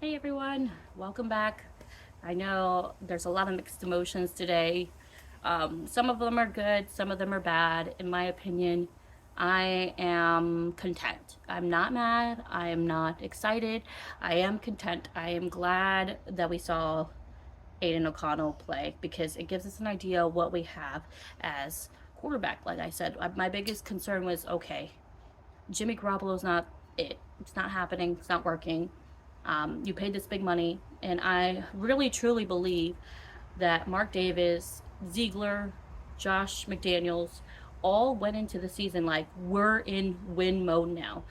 Hey everyone, welcome back. I know there's a lot of mixed emotions today. Some of them are good, some of them are bad. In my opinion, I am content. I'm not mad, I am not excited, I am content. I am glad that we saw Aiden O'Connell play because it gives us an idea of what we have as quarterback. Like I said, my biggest concern was okay, Jimmy Garoppolo's not it. It's not happening. It's not working. You paid this big money, and I really truly believe that Mark Davis, Ziegler, Josh McDaniels all went into the season like we're in win mode now.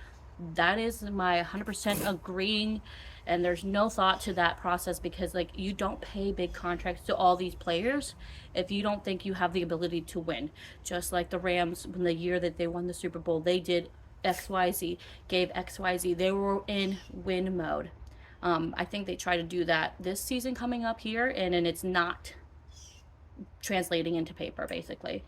That is my 100% agreeing, and there's no thought to that process because like you don't pay big contracts to all these players if you don't think you have the ability to win. Just like the Rams, when the year that they won the Super Bowl, they did XYZ, gave XYZ. They were in win mode. I think they try to do that this season coming up here, and it's not translating into paper basically.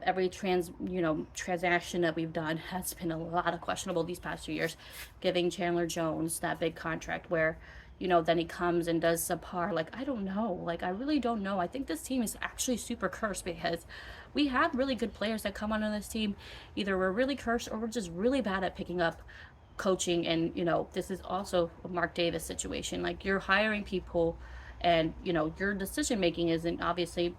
Every transaction that we've done has been a lot of questionable these past 2 years. Giving Chandler Jones that big contract where then he comes and does subpar. Like, I don't know. Like, I really don't know. I think this team is actually super cursed because we have really good players that come onto this team. Either we're really cursed or we're just really bad at picking up coaching. And this is also a Mark Davis situation. Like, you're hiring people and your decision making isn't obviously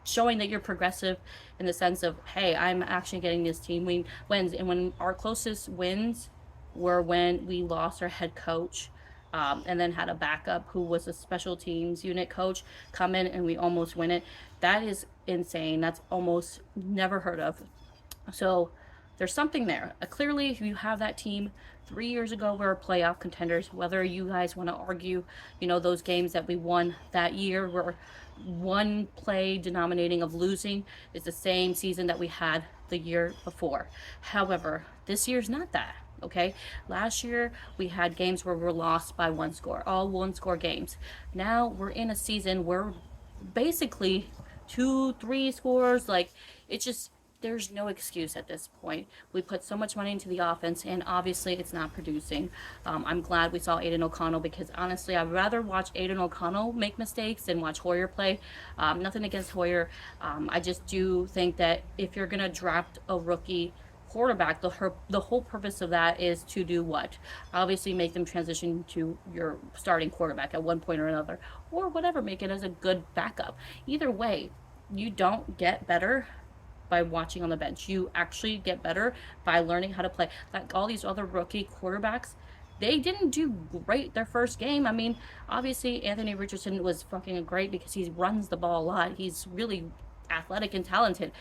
showing that you're progressive in the sense of, hey, I'm actually getting this team wins. And when our closest wins were when we lost our head coach, and then had a backup who was a special teams unit coach come in and we almost win it. That is insane. That's almost never heard of. So there's something there. Clearly, if you have that team 3 years ago, we were playoff contenders. Whether you guys want to argue, those games that we won that year were one play denominating of losing is the same season that we had the year before. However, this year's not that. Okay, last year we had games where we're lost by one score, all one score games. Now we're in a season where basically two, three scores. Like, it's just there's no excuse at this point. We put so much money into the offense, and obviously it's not producing. I'm glad we saw Aiden O'Connell because honestly, I'd rather watch Aiden O'Connell make mistakes than watch Hoyer play. Nothing against Hoyer. I just do think that if you're gonna draft a rookie quarterback, the whole purpose of that is to do what? Obviously, make them transition to your starting quarterback at one point or another, or whatever. Make it as a good backup. Either way, you don't get better by watching on the bench. You actually get better by learning how to play. Like all these other rookie quarterbacks, they didn't do great their first game. I mean, obviously Anthony Richardson was fucking great because he runs the ball a lot. He's really athletic and talented.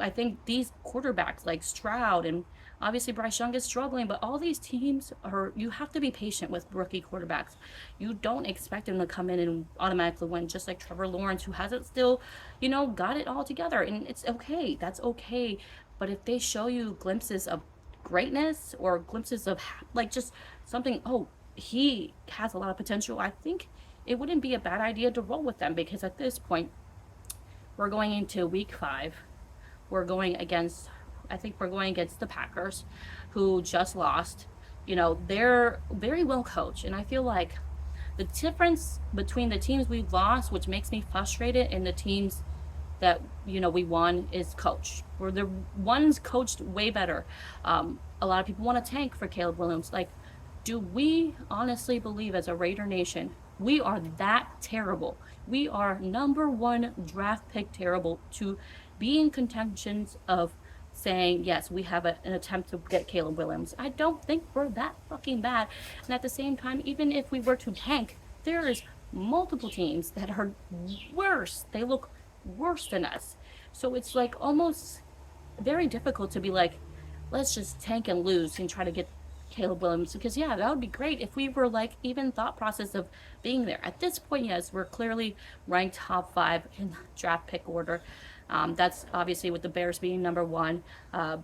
I think these quarterbacks like Stroud and obviously Bryce Young is struggling, but all these teams are, you have to be patient with rookie quarterbacks. You don't expect them to come in and automatically win, just like Trevor Lawrence, who hasn't still, got it all together. And it's okay. That's okay. But if they show you glimpses of greatness or glimpses of like just something, oh, he has a lot of potential, I think it wouldn't be a bad idea to roll with them because at this point, we're going into week 5. We're going against, I think we're going against the Packers, who just lost. They're very well coached, and I feel like the difference between the teams we've lost, which makes me frustrated, and the teams that we won is coach. We're the ones coached way better. A lot of people want to tank for Caleb Williams. Like, do we honestly believe as a Raider Nation we are that terrible? We are number one draft pick terrible to be in contentions of saying yes, we have an attempt to get Caleb Williams. I don't think we're that fucking bad. And at the same time, even if we were to tank, there is multiple teams that are worse. They look worse than us. So it's like almost very difficult to be like, let's just tank and lose and try to get Caleb Williams because yeah, that would be great if we were like even thought process of being there. At this point, yes, we're clearly ranked top 5 in draft pick order. That's obviously with the Bears being number 1,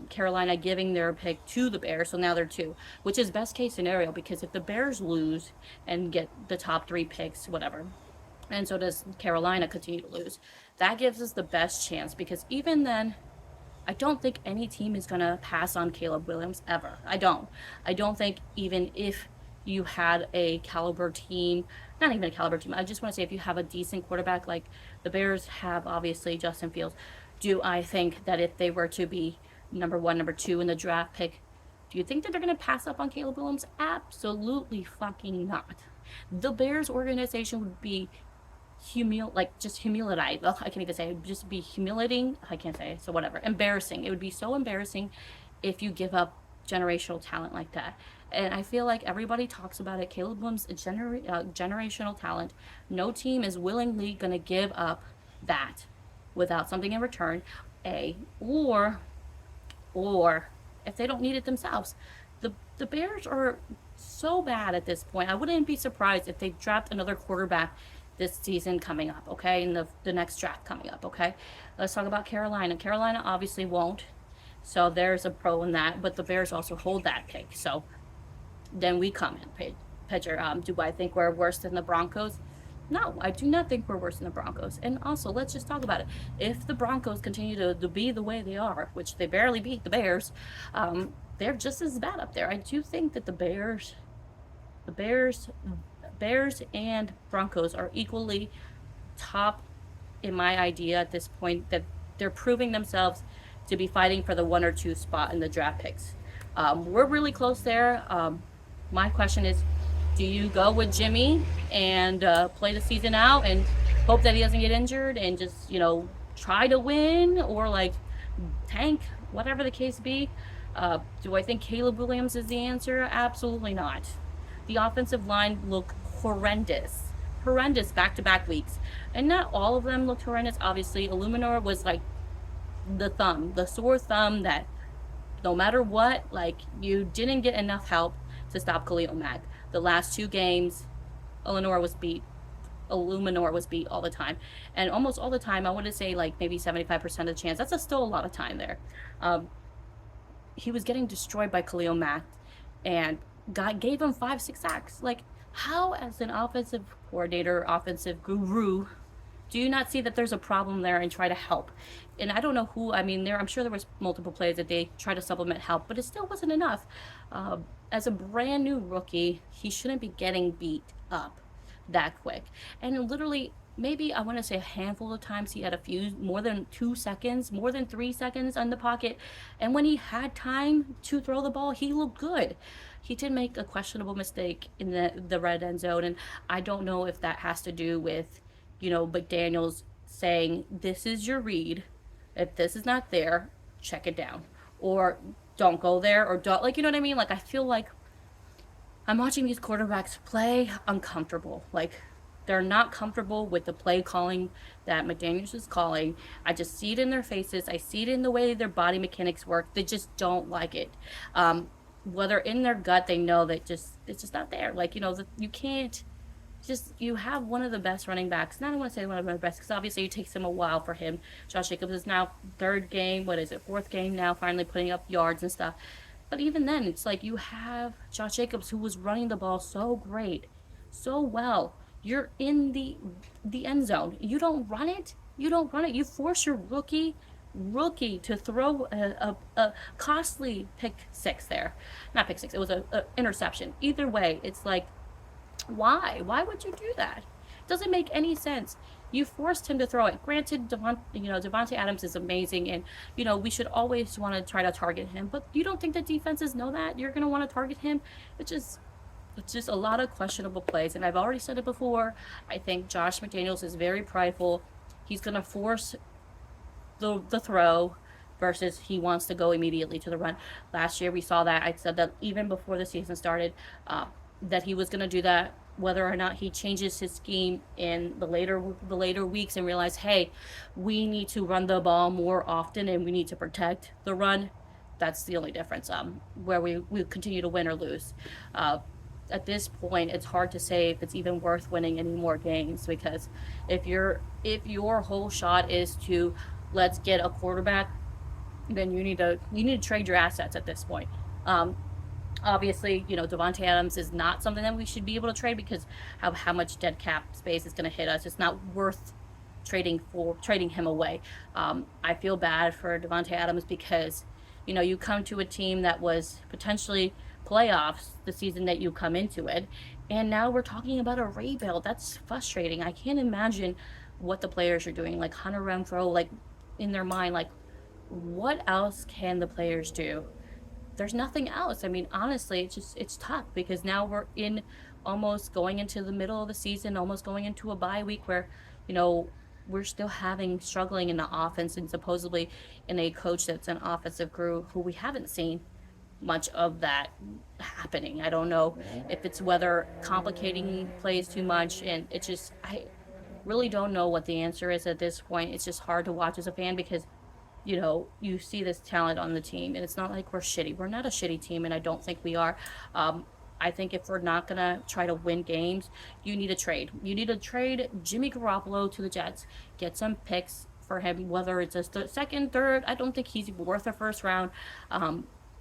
Carolina giving their pick to the Bears, so now they're 2, which is best case scenario because if the Bears lose and get the top 3 picks, whatever, and so does Carolina continue to lose, that gives us the best chance because even then, I don't think any team is going to pass on Caleb Williams ever. I don't. I don't think even if you had a caliber team, not even a caliber team, I just want to say if you have a decent quarterback, like the Bears have obviously Justin Fields, do I think that if they were to be number one, number two in the draft pick, do you think that they're going to pass up on Caleb Williams? Absolutely fucking not. The Bears organization would be just humiliate. Well, I can't even say it. Just be humiliating. I can't say it, so whatever. Embarrassing. It would be so embarrassing if you give up generational talent like that. And I feel like everybody talks about it. Caleb Williams is generational talent. No team is willingly going to give up that without something in return. Or if they don't need it themselves. The Bears are so bad at this point. I wouldn't be surprised if they draft another quarterback this season coming up, okay? In the next draft coming up, okay? Let's talk about Carolina. Carolina obviously won't. So there's a pro in that, but the Bears also hold that pick. So then we come in, pitcher. Do I think we're worse than the Broncos? No, I do not think we're worse than the Broncos. And also, let's just talk about it. If the Broncos continue to be the way they are, which they barely beat the Bears, they're just as bad up there. I do think that the Bears and Broncos are equally top in my idea at this point, that they're proving themselves to be fighting for the 1 or 2 spot in the draft picks. We're really close there. My question is, do you go with Jimmy and play the season out and hope that he doesn't get injured and just, try to win, or like tank, whatever the case be? Do I think Caleb Williams is the answer? Absolutely not. The offensive line looked horrendous back-to-back weeks. And not all of them looked horrendous. Obviously, Illuminor was like the sore thumb that no matter what, like, you didn't get enough help to stop Khalil Mack. The last 2 games, Illuminor was beat all the time. And almost all the time, I want to say like maybe 75% of the chance. That's still a lot of time there. He was getting destroyed by Khalil Mack, and God gave him 5-6 sacks. Like, how, as an offensive coordinator, offensive guru, do you not see that there's a problem there and try to help? And I don't know who. I mean, I'm sure there was multiple plays that they tried to supplement help, but it still wasn't enough. As a brand new rookie, he shouldn't be getting beat up that quick. And literally, maybe I want to say a handful of times he had a few more than 2 seconds, more than 3 seconds on the pocket. And when he had time to throw the ball, he looked good. He did make a questionable mistake in the red end zone. And I don't know if that has to do with, McDaniels saying, this is your read. If this is not there, check it down. Or don't go there, or don't, like, you know what I mean? Like, I feel like I'm watching these quarterbacks play uncomfortable. Like, they're not comfortable with the play calling that McDaniels is calling. I just see it in their faces. I see it in the way their body mechanics work. They just don't like it. Whether in their gut they know that it's just not there. Like, you can't you have one of the best running backs. Not I want to say one of the best, because obviously it takes him a while for him. Josh Jacobs is now 3rd game. What is it? 4th game now, finally putting up yards and stuff. But even then, it's like you have Josh Jacobs, who was running the ball so great, so well. You're in the end zone. You don't run it. You force your rookie to throw a costly pick 6 there. Not pick 6. It was a interception. Either way, it's like, why? Why would you do that? It doesn't make any sense. You forced him to throw it. Granted, Devontae Adams is amazing, and we should always want to try to target him. But you don't think the defenses know that you're going to want to target him? It's just a lot of questionable plays. And I've already said it before. I think Josh McDaniels is very prideful. He's going to force the throw versus he wants to go immediately to the run. Last year we saw that. I said that even before the season started, that he was going to do that. Whether or not he changes his scheme in the later weeks and realize, hey, we need to run the ball more often and we need to protect the run, that's the only difference. Where we continue to win or lose. At this point, it's hard to say if it's even worth winning any more games, because if your whole shot is to let's get a quarterback, then you need to trade your assets at this point. Obviously, Devontae Adams is not something that we should be able to trade because of how much dead cap space is going to hit us. It's not worth trading him away. I feel bad for Devontae Adams because, you come to a team that was potentially playoffs the season that you come into it. And now we're talking about a rebuild. That's frustrating. I can't imagine what the players are doing. Like Hunter Renfro, like in their mind, like what else can the players do? There's nothing else. I mean, honestly, it's tough because now we're in almost going into the middle of the season, almost going into a bye week where, you know, we're still having struggling in the offense and supposedly in a coach that's an offensive guru who we haven't seen much of that happening. I don't know if it's whether complicating plays too much, and it just I really don't know what the answer is at this point. It's just hard to watch as a fan because you see this talent on the team, and it's not like we're shitty. We're not a shitty team, and I don't think we are. I think if we're not going to try to win games, you need a trade. You need to trade Jimmy Garoppolo to the Jets, get some picks for him, whether it's a second, third. I don't think he's worth a first round.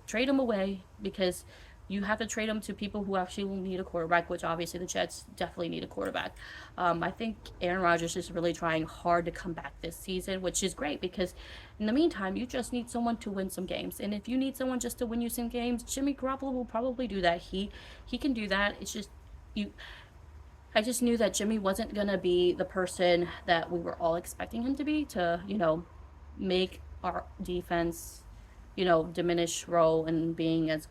Trade him away because you have to trade him to people who actually will need a quarterback, which obviously the Jets definitely need a quarterback. I think Aaron Rodgers is really trying hard to come back this season, which is great because in the meantime, you just need someone to win some games. And if you need someone just to win you some games, Jimmy Garoppolo will probably do that. He can do that. It's just you. I just knew that Jimmy wasn't gonna be the person that we were all expecting him to be to make our defense diminish role and being as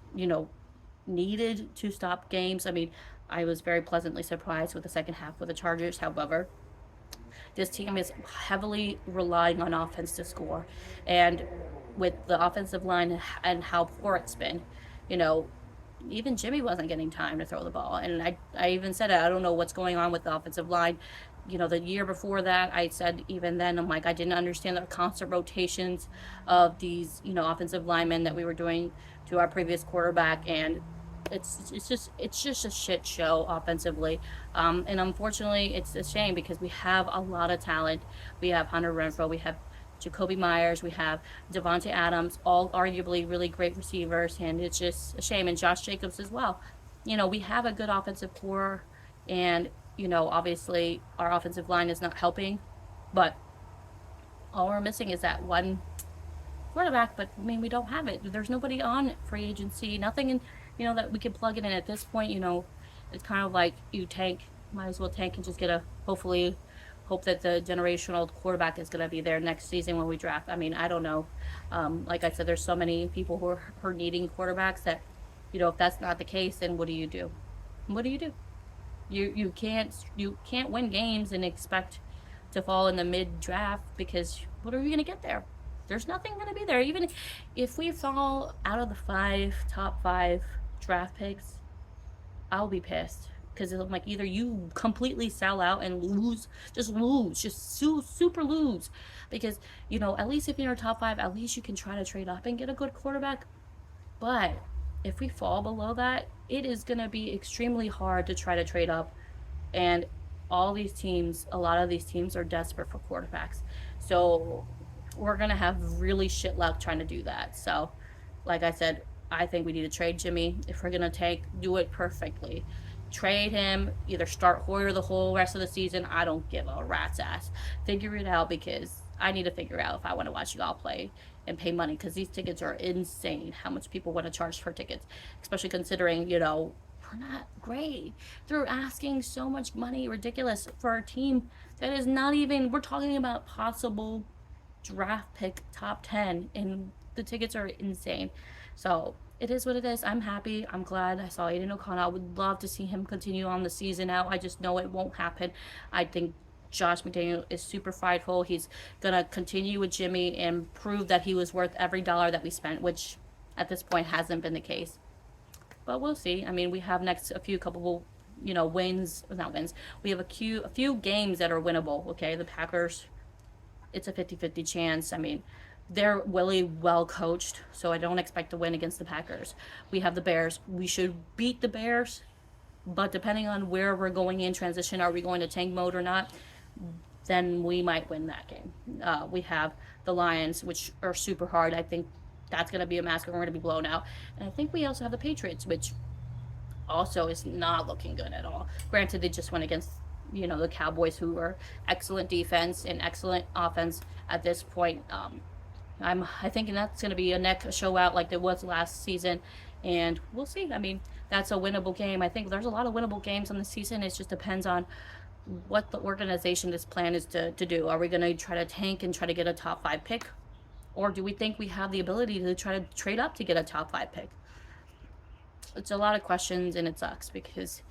needed to stop games. I mean, I was very pleasantly surprised with the second half with the Chargers. However, this team is heavily relying on offense to score. And with the offensive line and how poor it's been, you know, even Jimmy wasn't getting time to throw the ball. And I even said it, I don't know what's going on with the offensive line. The year before that, I said even then, I'm like, I didn't understand the constant rotations of these, offensive linemen that we were doing to our previous quarterback. And it's just a shit show offensively, and unfortunately, it's a shame because we have a lot of talent. We have Hunter Renfro, we have Jacoby Myers, we have Devontae Adams, all arguably really great receivers, and it's just a shame. And Josh Jacobs as well. We have a good offensive core, and obviously our offensive line is not helping, but all we're missing is that one quarterback, but I mean, we don't have it. There's nobody on free agency, nothing in, that we can plug it in at this point. It's kind of like you tank, might as well tank and just get hopefully hope that the generational quarterback is going to be there next season when we draft. I mean, I don't know. Like I said, there's so many people who are needing quarterbacks that, if that's not the case, then what do you do? What do you do? You can't win games and expect to fall in the mid draft because what are you going to get there? There's nothing going to be there. Even if we fall out of the top five draft picks, I'll be pissed because I'm like, either you completely sell out and lose, just super lose, because at least if you're in top five, at least you can try to trade up and get a good quarterback. But if we fall below that, it is going to be extremely hard to try to trade up, and a lot of these teams are desperate for quarterbacks. So we're going to have really shit luck trying to do that. So, like I said, I think we need to trade Jimmy. If we're going to do it perfectly. Trade him, either start Hoyer the whole rest of the season. I don't give a rat's ass. Figure it out because I need to figure out if I want to watch y'all play and pay money because these tickets are insane. How much people want to charge for tickets, especially considering, we're not great. They're asking so much money, ridiculous, for a team that is not even, we're talking about possible draft pick top 10, and the tickets are insane. So it is what it is. I'm happy. I'm glad I saw Aiden O Connell. I would love to see him continue on the season out. I just know it won't happen. I think Josh McDaniel is super prideful. He's going to continue with Jimmy and prove that he was worth every dollar that we spent, which at this point hasn't been the case. But we'll see. I mean, we have couple wins, not wins. We have a few games that are winnable, okay? The Packers, it's a 50-50 chance. I mean, they're really well coached, so I don't expect to win against the Packers. We have the Bears. We should beat the Bears, but depending on where we're going in transition, are we going to tank mode or not, then we might win that game. We have the Lions, which are super hard. I think that's going to be a massacre. We're going to be blown out. And I think we also have the Patriots, which also is not looking good at all. Granted, they just went against the Cowboys, who are excellent defense and excellent offense at this point. I think that's going to be a neck show out like there was last season, and we'll see. I mean, that's a winnable game. I think there's a lot of winnable games on the season. It just depends on what the organization's plan is to do. Are we going to try to tank and try to get a top 5 pick? Or do we think we have the ability to try to trade up to get a top 5 pick? It's a lot of questions, and it sucks because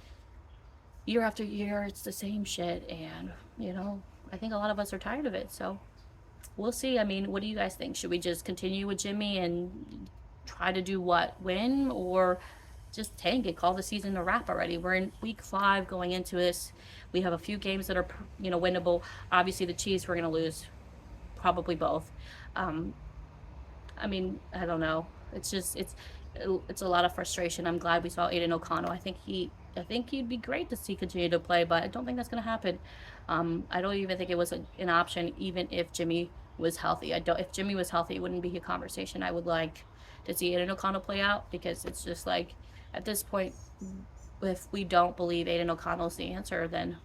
year after year it's the same shit, and I think a lot of us are tired of it. So we'll see. I mean, what do you guys think? Should we just continue with Jimmy and try to do what? Win? Or just tank it, call the season a wrap already? We're in week 5 going into this. We have a few games that are, winnable. Obviously, the Chiefs we're going to lose, probably both. I mean, I don't know. It's a lot of frustration. I'm glad we saw Aiden O'Connell. I think he'd be great to see continue to play, but I don't think that's going to happen. I don't even think it was an option, even if Jimmy was healthy. If Jimmy was healthy, it wouldn't be a conversation I would like to see Aiden O'Connell play out, because it's just like, at this point, if we don't believe Aiden O'Connell's the answer, then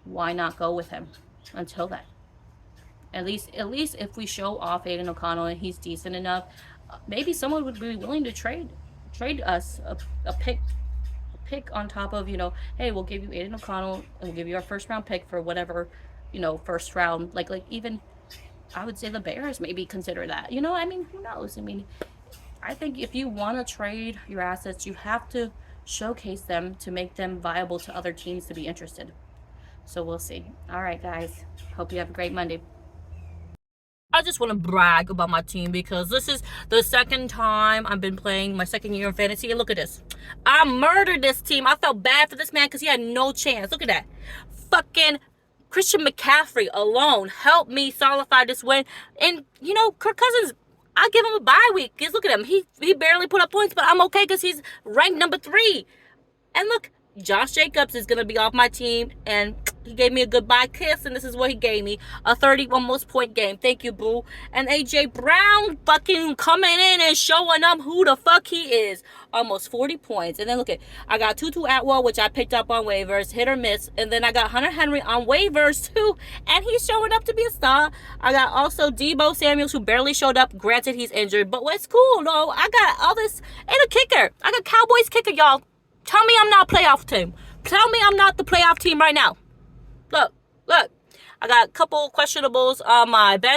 why not go with him until then? At least if we show off Aiden O'Connell and he's decent enough, maybe someone would be willing to trade us a pick on top of, hey, we'll give you Aiden O'Connell and we'll give you our first round pick for whatever, first round. Like even I would say the Bears maybe consider that. I mean, who knows? I mean, I think if you want to trade your assets, you have to showcase them to make them viable to other teams to be interested. So we'll see. All right, guys. Hope you have a great Monday. I just want to brag about my team because this is the second time I've been playing, my second year in fantasy. And look at this. I murdered this team. I felt bad for this man because he had no chance. Look at that. Fucking Christian McCaffrey alone helped me solidify this win. And, Kirk Cousins, I give him a bye week. Because look at him. He barely put up points, but I'm okay because he's ranked number 3. And look, Josh Jacobs is going to be off my team, and he gave me a goodbye kiss, and this is what he gave me. A 30 almost point game. Thank you, boo. And A.J. Brown fucking coming in and showing them who the fuck he is. Almost 40 points. And then look at, I got Tutu Atwell, which I picked up on waivers, hit or miss. And then I got Hunter Henry on waivers, too, and he's showing up to be a star. I got also Deebo Samuels, who barely showed up. Granted, he's injured, but what's cool, though, I got all this, and a kicker. I got Cowboys kicker, y'all. Tell me I'm not a playoff team. Tell me I'm not the playoff team right now. Look. I got a couple questionables on my bench.